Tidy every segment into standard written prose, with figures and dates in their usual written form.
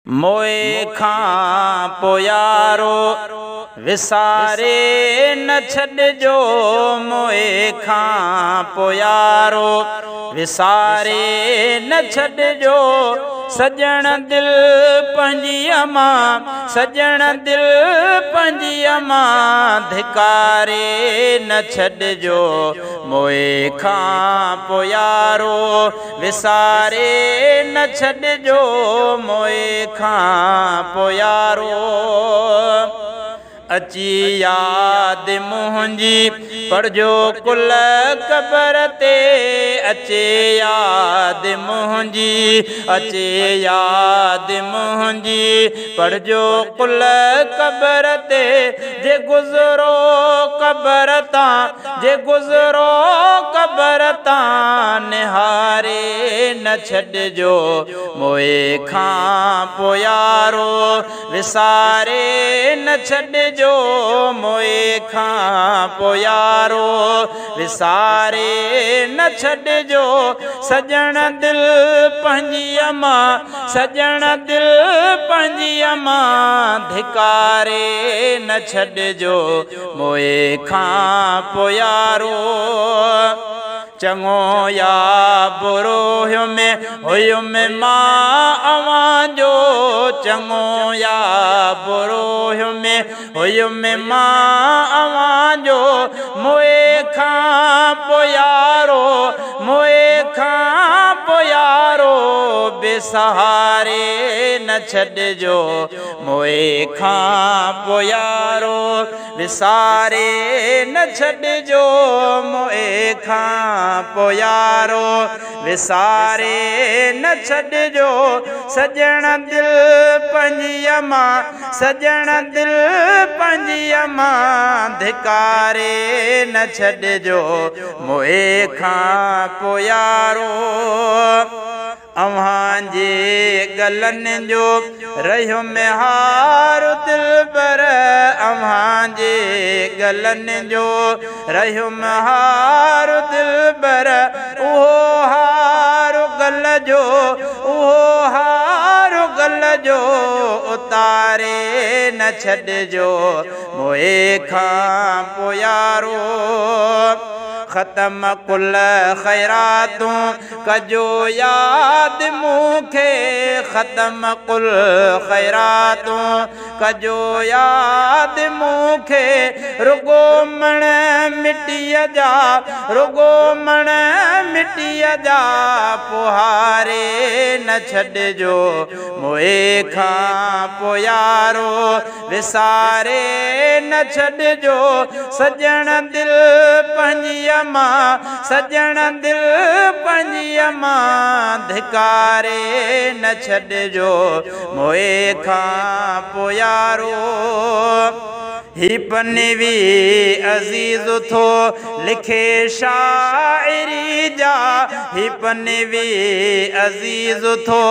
मोए खां पोयारो विसारे न छॾिजो मोए खां पोयारो विसारे न छॾिजो सजण दिल पंहिंजी अमां सजण दिल पंहिंजी अमां धिकारे न छॾिजो मोए खां पोयारो विसारे न छॾिजो मोए खां पोयारो अची याद मुंहिंजी पढ़जो कुल क़बर ते अचे याद मुंहिंजी अचे याद मुंहिंजी पढ़जो कुल क़बर ते जे गुज़रो क़बर तां जे गुज़रो क़बर तां निहारे न छॾिजो मोए खां पोयारो विसारे न छॾिजो मोए खां पोयारो विसारे न छॾिजो सजण दिल पंहिंजी अमां सजण दिल पंहिंजी अमां धिकारे न छॾिजो मोए खां पोयारो चङो या बुरो हुयुमि मां अव्हांजो चङो या बुरो हुयुमि मां अव्हांजो मोए खां पोयारो मोए खां पोयारो बेसहारे न छॾिजो मोए खां पोयारो विसारे न छॾिजो मोए खां पोयारो विसारे न छॾिजो सजण दिल पंहिंजी अमां सजण दिल पंहिंजी अमां धिकारे न छॾिजो मोए खां पोयारो अव्हांजे गलनि जो रहियुमि हार दिलबर अव्हांजे गलनि जो रहियुमि हार दिलबर उहो हार गल जो उहो हार गल जो उतारे न छॾिजो मोए खां पोयारो ख़तम कुल ख़ैरातूं कजो याद मूंखे ख़तम कुल ख़ैरातूं कजो याद मूंखे रुगो मण मिटीअ जा रुगो मण मिटीअ जा पुहारे न छॾिजो मोए खां पोयारो विसारे न छॾिजो सजण दिल पंहिंजी अमां सजण दिल पंहिंजी अमां धिकारे न छॾिजो मोए खां पोयारो ही पनवी अज़ीज़ थो लिखे शाइरी जा ही पनवी अज़ीज़ थो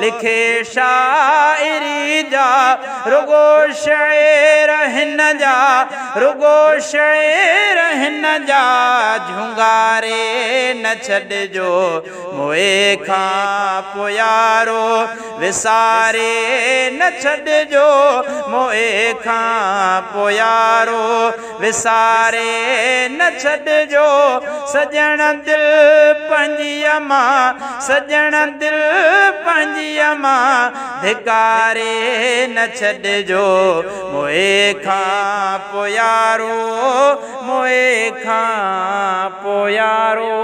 लिखे शाइरी जा रुगो शेर हिन जा रुगो शेर हिन जा झुंगारे न छॾिजो मोए खां पोयारो विसारे न छॾिजो मोए खां पोयारो विसारे न छॾिजो सजण दिल पंहिंजी अमां सजण दिल पंहिंजी अमां धिकारे न छॾिजो मोए खां पोयारो मोए खां पोयारो।